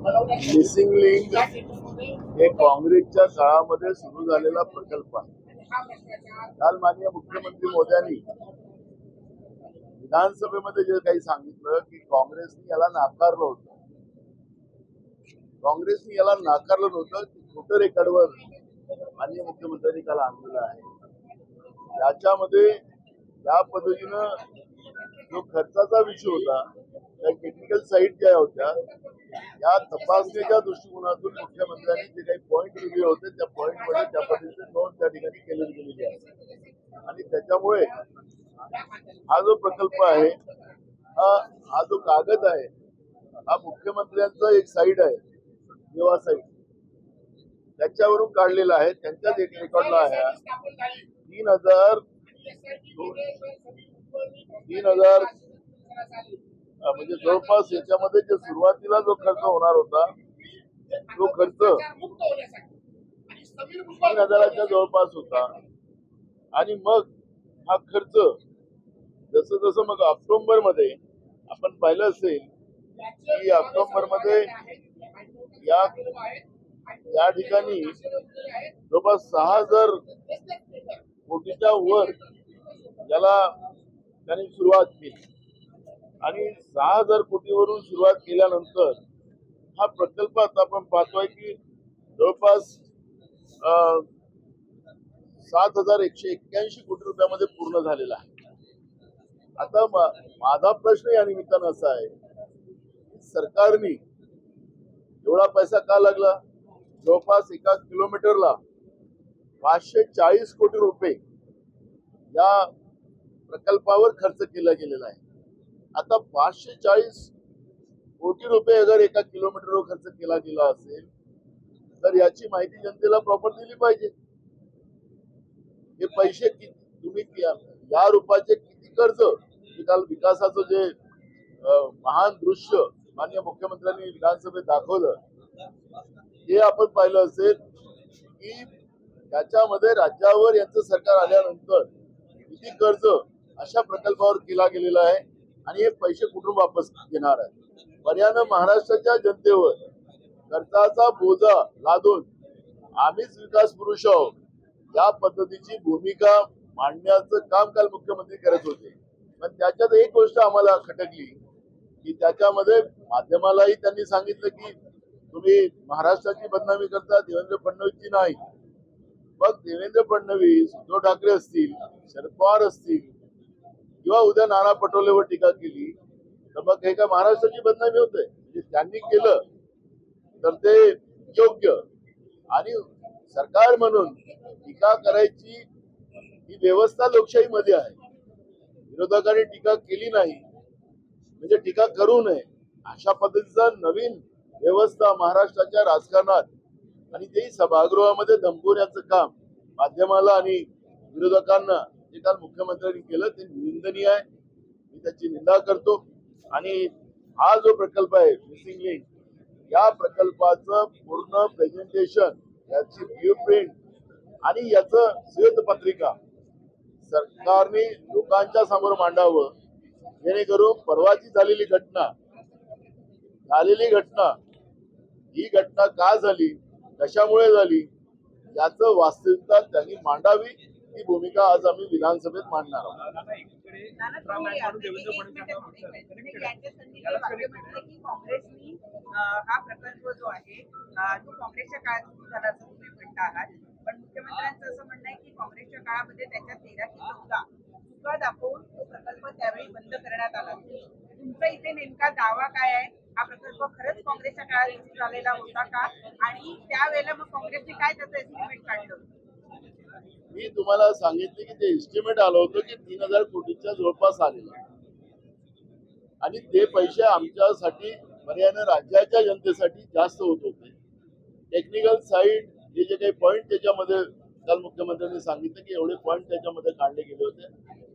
Missing link हे काँग्रेसच्या काळामध्ये सुरू झालेला प्रकल्प आहे. काल माननीय मुख्यमंत्री मोदयांनी विधानसभेमध्ये जे काही सांगितलं की काँग्रेसने याला नाकारलं होतं. काँग्रेसने याला नाकारलं नव्हतं की खोटं रेकॉर्डवर माननीय मुख्यमंत्र्यांनी काल आणलेलं आहे. याच्यामध्ये या पद्धतीनं जो खर्चाचा विषय होता, त्या टेक्निकल साईट ज्या होत्या या तपासणीच्या दृष्टिकोनातून मुख्यमंत्र्यांनी जे काही पॉईंट दिले होते त्या पॉईंटमध्ये त्या पद्धतीने नोंद त्या ठिकाणी केली गेलेली आहे. आणि त्याच्यामुळे हा जो प्रकल्प आहे हा जो कागद आहे हा मुख्यमंत्र्यांचा एक साईड आहे, जेव्हा साईड त्याच्यावरून काढलेला आहे. त्यांच्याच एक रेकॉर्डला आहे 3,000 म्हणजे जवळपास याच्यामध्ये जे सुरुवातीला जो खर्च होणार होता तो खर्च 3,000च्या जवळपास होता. आणि मग हा खर्च जसं जसं मग ऑक्टोबर मध्ये आपण पाहिलं असेल की ऑक्टोबर मध्ये या ठिकाणी जवळपास 6,000 कोटीच्या वर याला त्यांनी सुरुवात केली. आणि 6,000 कोटीवरून सुरुवात केल्यानंतर हा प्रकल्प आता आपण पाहतोय की जवळपास 7,181 कोटी रुपयामध्ये पूर्ण झालेला आहे. आता माझा प्रश्न या निमित्तानं असा आहे की सरकारने एवढा पैसा का लागला? जवळपास एका किलोमीटरला 540 कोटी रुपये या प्रकल्पावर खर्च केला गेलेला आहे. आता 540 कोटी रुपये अगर एका किलोमीटरवर खर्च केला गेला असेल तर याची माहिती जनतेला प्रॉपर दिली पाहिजे. हे पैसे तुम्ही या रूपाचे किती कर्ज काल विकासाचं जे महान दृश्य माननीय मुख्यमंत्र्यांनी विधानसभेत दाखवलं हे आपण पाहिलं असेल की त्याच्यामध्ये राज्यावर यांचं सरकार आल्यानंतर किती कर्ज अशा प्रकल्पावर केला गेलेला आहे आणि हे पैसे कुठून वापस घेणार आहे. पर्यायानं महाराष्ट्राच्या जनतेवर कर्जाचा बोजा लादून आम्हीच विकास पुरुष आहोत या पद्धतीची भूमिका मांडण्याचं काम काल मुख्यमंत्री करत होते. पण त्याच्यात एक गोष्ट आम्हाला खटकली की त्याच्यामध्ये माध्यमालाही त्यांनी सांगितलं की तुम्ही महाराष्ट्राची बदनामी करता, देवेंद्र फडणवीसची नाही. मग देवेंद्र फडणवीस, उद्धव ठाकरे असतील, शरद पवार असतील किंवा उद्या नाना पटोलेवर टीका केली तर मग हे का महाराष्ट्राची बदनामी होते? म्हणजे त्यांनी केलं तर ते योग्य. आणि सरकार म्हणून टीका करायची ही व्यवस्था लोकशाहीमध्ये आहे. विरोधकांनी टीका केली नाही म्हणजे टीका करू नये अशा पद्धतीचा नवीन व्यवस्था महाराष्ट्राच्या राजकारणात आणि तेही सभागृहामध्ये धमकवण्याचं काम माध्यमाला आणि विरोधकांना जे काल मुख्यमंत्र्यांनी केलं ते निंदनीय आहे. मी त्याची निंदा करतो. आणि हा जो प्रकल्प आहे मिसिंग लिंक या प्रकल्पाचं पूर्ण प्रेझेंटेशन, याची ब्ल्यूप्रिंट आणि याचं श्वेतपत्रिका सरकारने लोकांच्या समोर मांडावं जेणेकरून परवाची झालेली घटना ही घटना का झाली, कशामुळे झाली याचं वास्तविकता त्यांनी मांडावी. ही भूमिका आज आम्ही विधानसभेत मांडणार आहोत. हा प्रकल्प जो आहे तो काँग्रेसच्या काळात सुरू झाला असं तुम्ही म्हणता आहात. पण मुख्यमंत्र्यांचं असं म्हणणं आहे की काँग्रेसच्या काळामध्ये त्याच्या 13 ते 14 चुका दाखवून तो प्रकल्प त्यावेळी बंद करण्यात आला. तुमचा इथे नेमका दावा काय आहे? हा प्रकल्प खरंच काँग्रेसच्या काळात सुरू झालेला होता का? आणि त्यावेळेला मग काँग्रेसने काय त्याचं एस्टिमेट काढलं? मी तुम्हाला सांगितले की ते एस्टिमेट आलं होतं की 3,000 कोटीच्या जवळपास आलेलं आणि ते पैसे आमच्यासाठी पर्यायानं राज्याच्या जनतेसाठी जास्त होत होते. टेक्निकल साईड हे जे काही पॉईंट त्याच्यामध्ये काल मुख्यमंत्र्यांनी सांगितलं की एवढे पॉईंट त्याच्यामध्ये काढले गेले होते.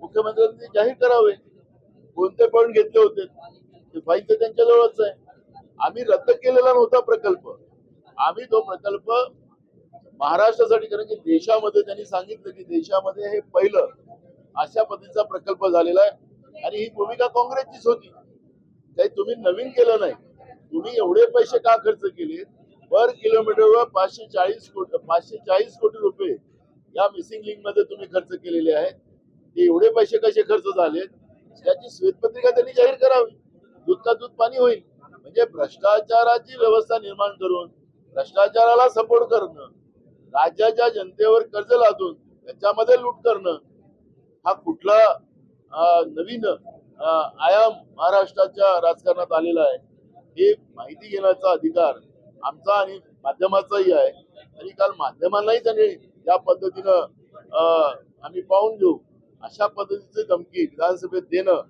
मुख्यमंत्र्यांनी जाहीर करावे कोणते पॉईंट घेतले होते. ते फाईल तर त्यांच्याजवळच आहे. आम्ही रद्द केलेला नव्हता प्रकल्प. आम्ही तो प्रकल्प महाराष्ट्रासाठी, कारण की देशामध्ये त्यांनी सांगितलं की देशामध्ये हे पहिलं अशा पद्धतीचा प्रकल्प झालेला आहे आणि ही भूमिका काँग्रेसचीच होती. काही तुम्ही नवीन केलं नाही. तुम्ही एवढे पैसे का खर्च केले? पर किलोमीटरवर 540 कोटी रुपये या मिसिंग लिंक मध्ये तुम्ही खर्च केलेले आहेत. ते एवढे पैसे कसे खर्च झाले याची श्वेतपत्रिका त्यांनी जाहीर करावी. दूध का दूध पाणी होईल. म्हणजे भ्रष्टाचाराची व्यवस्था निर्माण करून भ्रष्टाचाराला सपोर्ट करणं, राज्याच्या जनतेवर कर्ज लादून त्याच्यामध्ये लूट करणं हा कुठला नवीन आयाम महाराष्ट्राच्या राजकारणात आलेला आहे. हे माहिती घेण्याचा अधिकार आमचा आणि माध्यमाचाही आहे. आणि काल माध्यमांनाही त्यांनी या पद्धतीनं आम्ही पाहून घेऊ अशा पद्धतीची धमकी विधानसभेत देणं,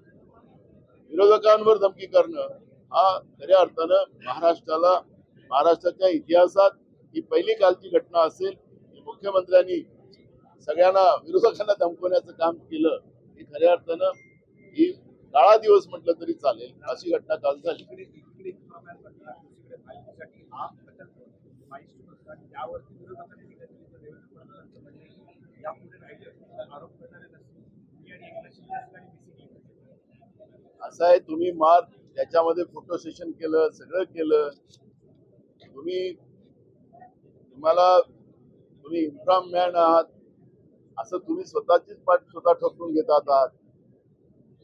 विरोधकांवर धमकी करणं हा खऱ्या अर्थानं महाराष्ट्राच्या इतिहासात ही पहिली कालची घटना असेल की मुख्यमंत्र्यांनी सगळ्यांना विरोधकांना धमकवण्याचं काम केलं. ही खऱ्या अर्थानं ही काळा दिवस म्हटलं तरी चालेल अशी घटना काल झाली. असं आहे, तुम्ही मार त्याच्यामध्ये फोटो सेशन केलं, सगळं केलं. तुम्ही इन्फ्राम मॅन आहात असं तुम्ही स्वतःचीच पाठ स्वतः ठोकून घेतात आहात.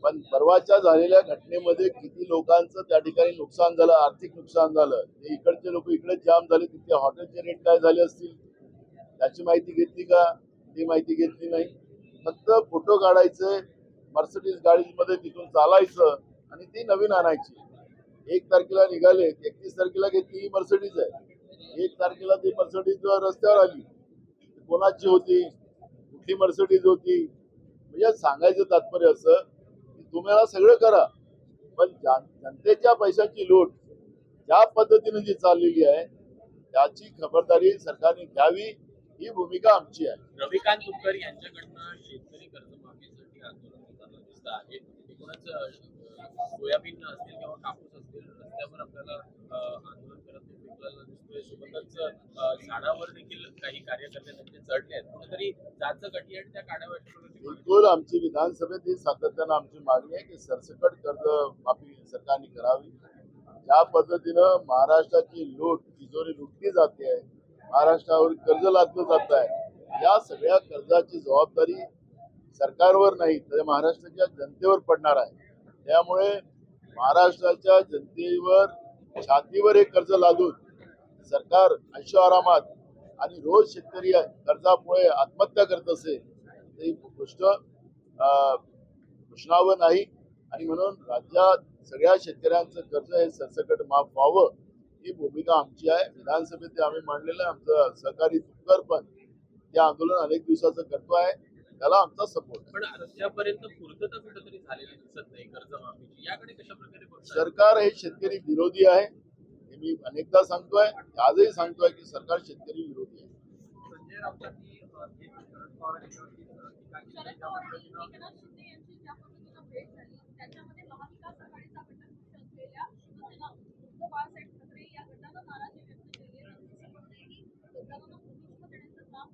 पण परवाच्या झालेल्या घटनेमध्ये किती लोकांचं त्या ठिकाणी नुकसान झालं, आर्थिक नुकसान झालं. ते इकडचे लोक इकडे जाम झाले, तिथे हॉटेलचे रेट काय झाले असतील त्याची माहिती घेतली का? ती माहिती घेतली नाही. फक्त फोटो काढायचे, मर्सिडीज गाडीमध्ये तिथून चालायचं आणि ती नवीन आणायची. 1 तारखेला निघाले, 31 तारखेला घेतली ही मर्सिडीज आहे. 1 तारखेला ती मर्सिडीज रस्त्यावर आली. कोणाची होती, कुठली मर्सिडीज होती? म्हणजे सांगायचं तात्पर्य असं की तुम्हाला सगळं करा पण जनतेच्या पैशाची लूट ज्या पद्धतीने जी चाललेली आहे त्याची खबरदारी सरकारने घ्यावी ही भूमिका आमची आहे. रविकांत तुपकर यांच्याकडनं शेतकरी कर्जमाफीसाठी आंदोलन होताना दिसत आहे. एकूणच सोयाबीन असतील किंवा कापूस असतील रस्त्यावर आपल्याला आंदोलन करत पिकलेला दिसतोय. सोबतच झाडावर देखील काही कार्यकर्ते त्यांचे चढले आहेत. कुठेतरी जायचं कटी आणि त्या काढाव्याच्या बिलकुल आमची विधानसभेत ही सातत्यानं आमची मागणी आहे की सरसकट कर्ज माफी सरकारने करावी. ज्या पद्धतीनं महाराष्ट्राची लूट तिजोरी लुटली जाते आहे, महाराष्ट्रावर कर्ज लादलं जात आहे, या सगळ्या कर्जाची जबाबदारी सरकारवर नाही तर महाराष्ट्राच्या जनतेवर पडणार आहे. त्यामुळे महाराष्ट्राच्या जनतेवर छातीवर एक कर्ज लादून सरकार ऐशोआरामात आणि रोज शेतकरी कर्जामुळे आत्महत्या करत असेल ही गोष्ट घोषणावं नाही. आणि म्हणून राज्यात सगळ्या शेतकऱ्यांचं कर्ज हे सरसकट माफ व्हावं ही भूमिका आमची आहे. विधानसभेत आम्ही मांडलेलं आहे. आमचं सहकारी तुपकर पण ते आंदोलन अनेक दिवसाचं करतो आहे, त्याला आमचा सपोर्ट. पण रस्त्यापर्यंत पूर्तता कुठेतरी झालेली दिसत नाही कर्जमाफीची. याकडे कशा प्रकारे सरकार हे शेतकरी विरोधी आहे हे मी अनेकदा सांगतोय, आजही सांगतोय की सरकार शेतकरी विरोधी आहे. संजय राऊतांनी शरद पवार भेट झाली त्याच्यामध्ये महाविकास आघाडीचा घटक पक्ष असलेल्या शिवसेना उद्धव बाळासाहेब ठाकरे या गटानं नाराजी व्यक्त केली आहे. दोघांना प्रतिष्ठा देण्याचं काम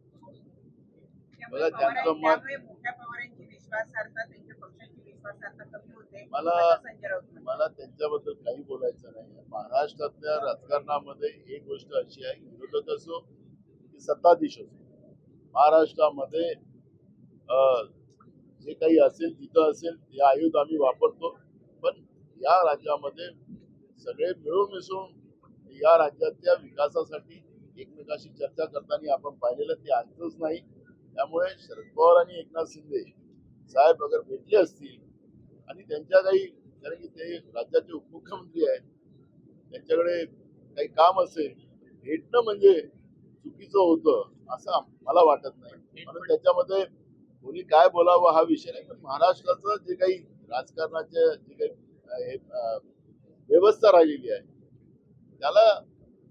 मला त्यांचं मत त्यामुळे मोठ्या पवारांची विश्वासार्हता त्यांच्या पक्षाची विश्वासार्हता कमी होते. संजय राऊत मला त्यांच्याबद्दल काही बोलायचं नाही. महाराष्ट्रातल्या राजकारणामध्ये एक गोष्ट अशी आहे, विरोधक असो की सत्ताधीश असो, महाराष्ट्रामध्ये जे काही असेल जिथं असेल ते आयुध आम्ही वापरतो. पण या राज्यामध्ये सगळे मिळून मिसळून या राज्याच्या विकासासाठी एकमेकाशी चर्चा करताना आपण पाहिलेलं ते आजच नाही. त्यामुळे शरद पवार आणि एकनाथ शिंदे साहेब अगर भेटले असतील आणि त्यांच्या काही, कारण की ते राज्याचे उपमुख्यमंत्री आहेत, त्यांच्याकडे काही काम असेल, भेटणं म्हणजे चुकीचं होतं असं मला वाटत नाही. म्हणून त्याच्यामध्ये कोणी काय बोलावं हा विषय नाही. पण महाराष्ट्राचं जे काही राजकारणाचे जे काही व्यवस्था राहिलेली आहे त्याला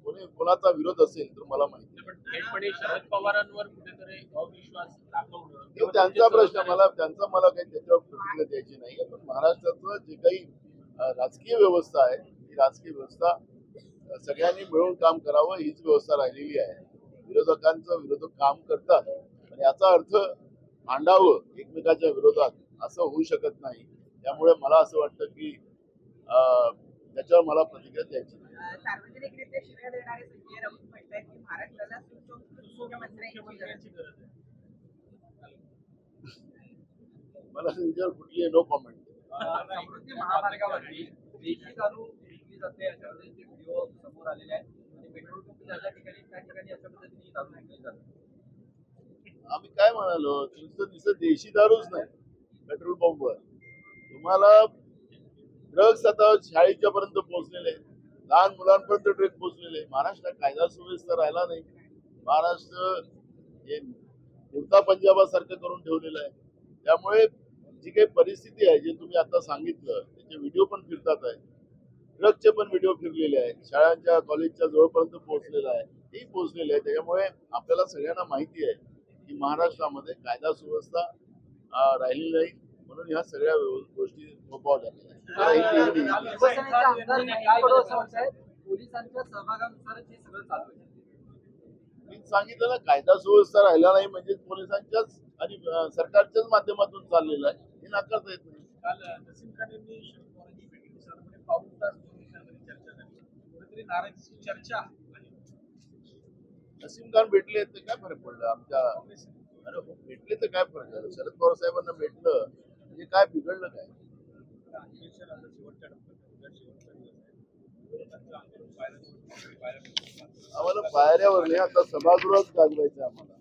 कोणी कोणाचा विरोध असेल तर मला माहिती नाही. पण थेटपणे शरद पवारांवर कुठेतरी अविश्वास दाखवणं तो त्यांचा प्रश्न, मला काही त्याच्यावर प्रतिक्रिया द्यायची नाही. पण महाराष्ट्राचं जे काही राजकीय व्यवस्था आहे ही राजकीय व्यवस्था सगळ्यांनी मिळून काम करावं हीच व्यवस्था राहिलेली आहे. विरोधक काम करतात आणि याचा अर्थ मांडावं एकमेकाच्या विरोधात असं होऊ शकत नाही. त्यामुळे मला असं वाटतं की त्याच्यावर मला प्रतिक्रिया द्यायची नाही. सार्वजनिकरित्या शिव्या देणारे संजय राऊत म्हणतात की महाराष्ट्राला सुसंस्कृत मुख्यमंत्र्यांची गरज आहे. मला त्याच्यावर कुठली नो कॉमेंट. समृद्धी महामार्गावरती देशी दारू विकली जाते याच्यामध्ये जे व्हिडिओ समोर आलेले आहेत आणि पेट्रोल पंप त्या ठिकाणी त्या ठिकाणी अशा पद्धतीने ही दारू विकली जाते. आम्ही काय म्हणालो, नुसतं देशी दारूच नाही पेट्रोल पंपवर, तुम्हाला ड्रग्स आता शाळेच्या पर्यंत पोहोचलेले आहेत, लहान मुलांपर्यंत ड्रग्स पोहोचलेले. महाराष्ट्रात कायदा सुव्यवस्था राहिला नाही. महाराष्ट्र हे कुर्ता पंजाबासारखं करून ठेवलेलं आहे. त्यामुळे जी काही परिस्थिती आहे, जे तुम्ही आता सांगितलं त्याचे व्हिडिओ पण फिरतात आहे, ड्रग्सचे पण व्हिडिओ फिरलेले आहेत, शाळांच्या कॉलेजच्या जवळपर्यंत पोहोचलेला आहे, तेही पोहोचलेले आहे. त्याच्यामुळे आपल्याला सगळ्यांना माहिती आहे की महाराष्ट्रामध्ये कायदा सुव्यवस्था राहिली नाही, म्हणून ह्या सगळ्या गोष्टी फोपावल्या शिवसेनेचे आमदार नितीन पडोळे म्हणतात, पोलिसांच्या सहभागानुसारच हे सगळं चालू आहे. मी सांगितलं ना, कायदा सुव्यवस्था राहिला नाही म्हणजे पोलिसांच्याच आणि सरकारच्याच माध्यमातून चाललेलं आहे, हे नाकारता येत नाही. काल नसीम खान यांनी शरद पवारांची भेट घेतली. साधारणपणे पाऊण तास दोन्ही चर्चा झाली. कुठेतरी नाराजीची चर्चा आहे. नसीम खान भेटले तर काय फरक पडला आमच्या? अरे हो, भेटले तर काय फरक झाला? शरद पवार साहेबांना भेटलं म्हणजे काय बिघडलं काय? अधिवेशन आता शेवटच्या टप्प्यात उद्या शेवटचा दिवस आहे. विरोधकांचं आंदोलन पाहायला आम्हाला पायऱ्यावर नाही, आता सभागृहात गाजवायचं आम्हाला.